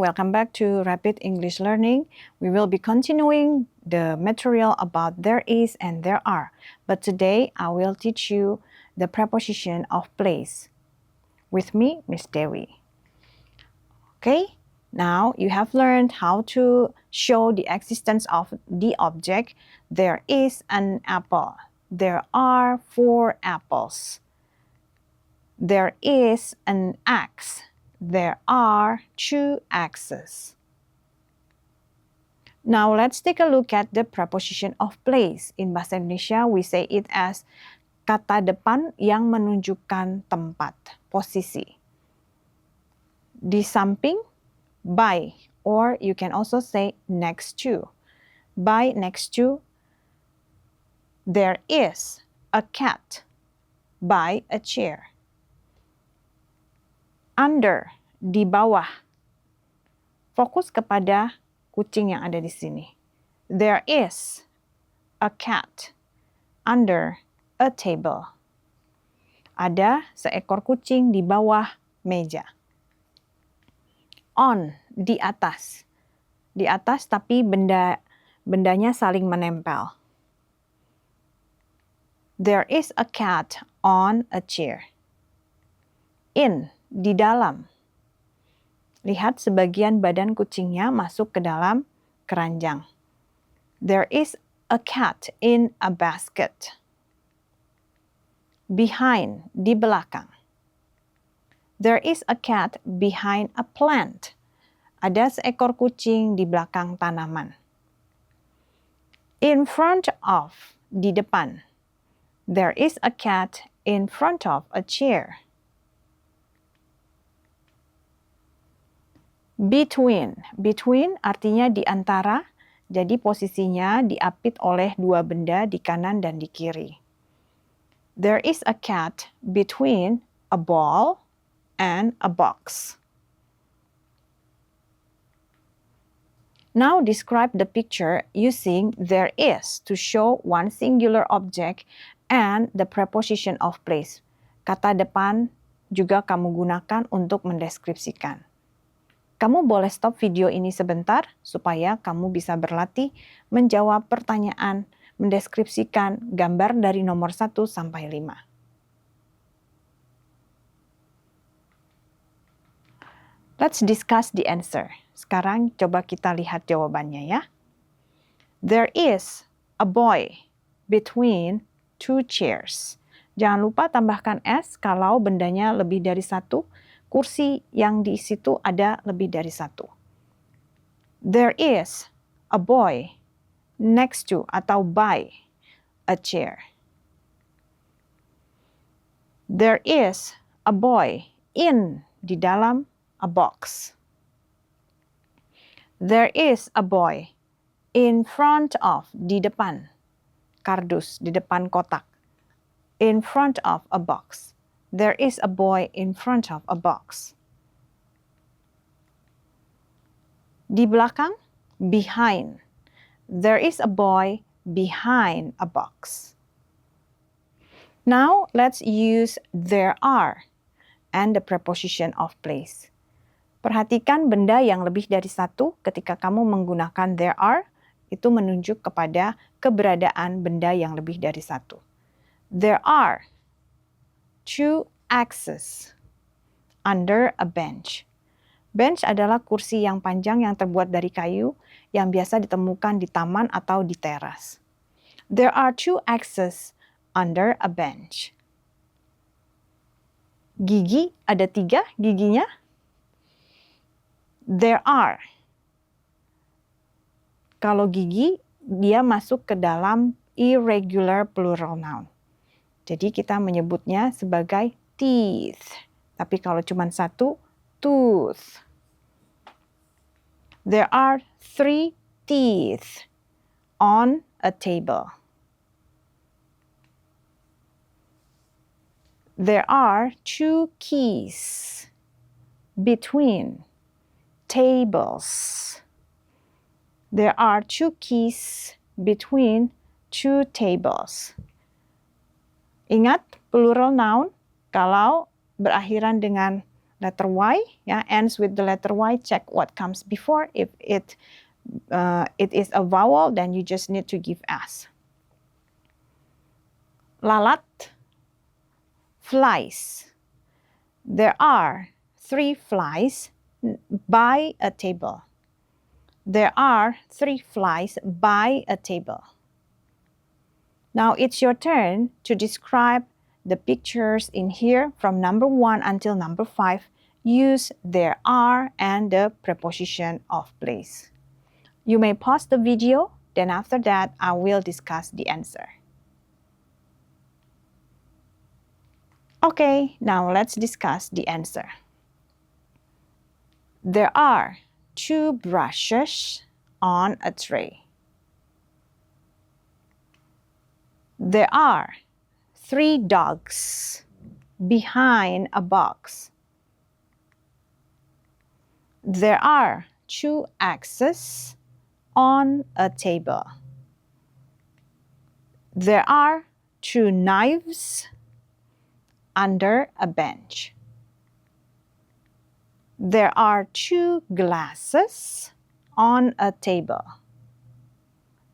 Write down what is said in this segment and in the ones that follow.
welcome back to Rapid English Learning. We will be continuing the material about there is and there are. But today, I will teach you the preposition of place. With me, Miss Dewi. Okay, now you have learned how to show the existence of the object. There is an apple. There are 4 apples. There is an axe. There are 2 axes. Now let's take a look at the preposition of place. In Bahasa Indonesia, we say it as kata depan yang menunjukkan tempat, posisi. Di samping, by, or you can also say next to. By, next to, there is a cat. By a chair. Under, di bawah. Fokus kepada kucing yang ada di sini. There is a cat under a table. Ada seekor kucing di bawah meja. On, di atas. Di atas tapi bendanya saling menempel. There is a cat on a chair. In, di dalam. Lihat sebagian badan kucingnya masuk ke dalam keranjang. There is a cat in a basket. Behind, di belakang. There is a cat behind a plant. Ada seekor kucing di belakang tanaman. In front of, di depan. There is a cat in front of a chair. Between. Between artinya di antara, jadi posisinya diapit oleh 2 benda di kanan dan di kiri. There is a cat between a ball and a box. Now describe the picture using there is to show one singular object and the preposition of place. Kata depan juga kamu gunakan untuk mendeskripsikan. Kamu boleh stop video ini sebentar supaya kamu bisa berlatih menjawab pertanyaan, mendeskripsikan gambar dari nomor 1 sampai 5. Let's discuss the answer. Sekarang coba kita lihat jawabannya ya. There is a boy between 2 chairs. Jangan lupa tambahkan S kalau bendanya lebih dari 1. Kursi yang di situ ada lebih dari 1. There is a boy next to atau by a chair. There is a boy in, di dalam, a box. There is a boy in front of, di depan, kardus, di depan kotak. In front of a box. There is a boy in front of a box. Di belakang, behind. There is a boy behind a box. Now, let's use there are and the preposition of place. Perhatikan benda yang lebih dari 1 ketika kamu menggunakan there are, itu menunjuk kepada keberadaan benda yang lebih dari 1. There are 2 axes under a bench. Bench adalah kursi yang panjang yang terbuat dari kayu yang biasa ditemukan di taman atau di teras. There are 2 axes under a bench. Gigi, ada 3 giginya. There are. Kalau gigi, dia masuk ke dalam irregular plural noun. Jadi kita menyebutnya sebagai teeth. Tapi kalau cuma 1, tooth. There are 3 teeth on a table. There are 2 keys between tables. There are 2 keys between 2 tables. Ingat, plural noun kalau berakhiran dengan letter Y, yeah, ends with the letter Y. Check what comes before. If it is a vowel, then you just need to give S. Lalat, flies. There are 3 flies by a table. There are 3 flies by a table. Now it's your turn to describe the pictures in here from number 1 until number 5. Use there are and the preposition of place. You may pause the video, then after that I will discuss the answer. Okay, now let's discuss the answer. There are 2 brushes on a tray. There are 3 dogs behind a box. There are 2 axes on a table. There are 2 knives under a bench. There are 2 glasses on a table.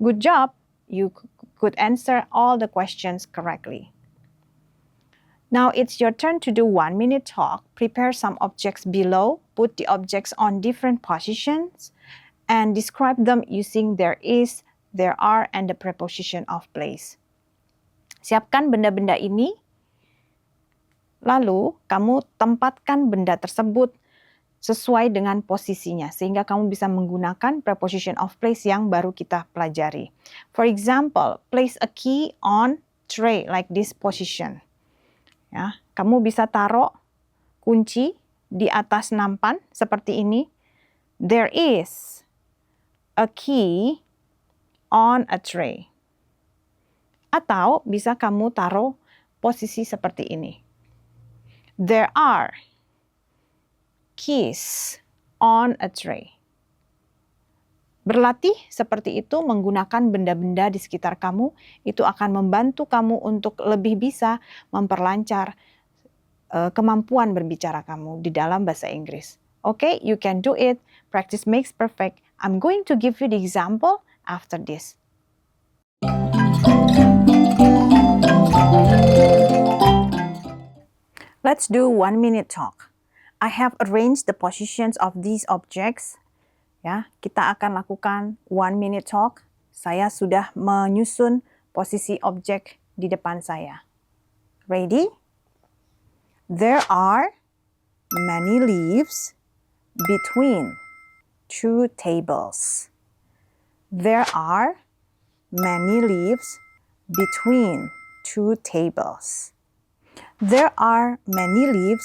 Good job! You could answer all the questions correctly. Now it's your turn to do 1-minute talk. Prepare some objects below. Put the objects on different positions and describe them using there is, there are, and the preposition of place. Siapkan benda-benda ini. Lalu, kamu tempatkan benda tersebut sesuai dengan posisinya, sehingga kamu bisa menggunakan preposition of place yang baru kita pelajari. For example, place a key on tray like this position. Ya, kamu bisa taruh kunci di atas nampan seperti ini. There is a key on a tray. Atau bisa kamu taruh posisi seperti ini. There are keys on a tray. Berlatih seperti itu menggunakan benda-benda di sekitar kamu, itu akan membantu kamu untuk lebih bisa memperlancar kemampuan berbicara kamu di dalam bahasa Inggris. Okay, you can do it. Practice makes perfect. I'm going to give you the example after this. Let's do 1-minute talk. I have arranged the positions of these objects. Ya, kita akan lakukan 1-minute talk. Saya sudah menyusun posisi objek di depan saya. Ready? There are many leaves between 2 tables. There are many leaves between 2 tables. There are many leaves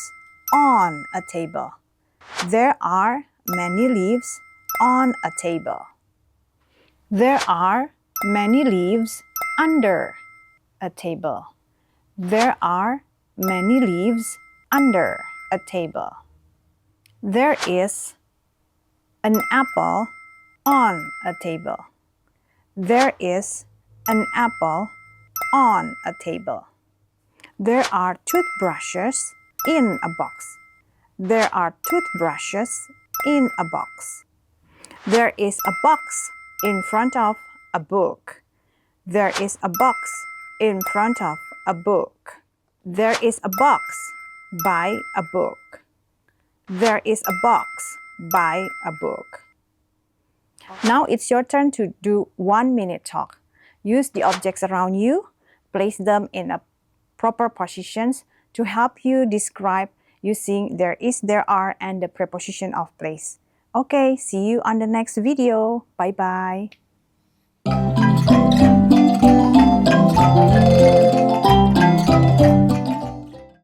on a table. There are many leaves on a table. There are many leaves under a table. There are many leaves under a table. There is an apple on a table. There is an apple on a table. There are toothbrushes in a box. There are toothbrushes in a box. There is a box in front of a book. There is a box in front of a book. There is a box by a book. There is a box by a book. Now it's your turn to do 1-minute talk. Use the objects around you, place them in a proper positions to help you describe using there is, there are, and the preposition of place. Okay, see you on the next video. Bye-bye.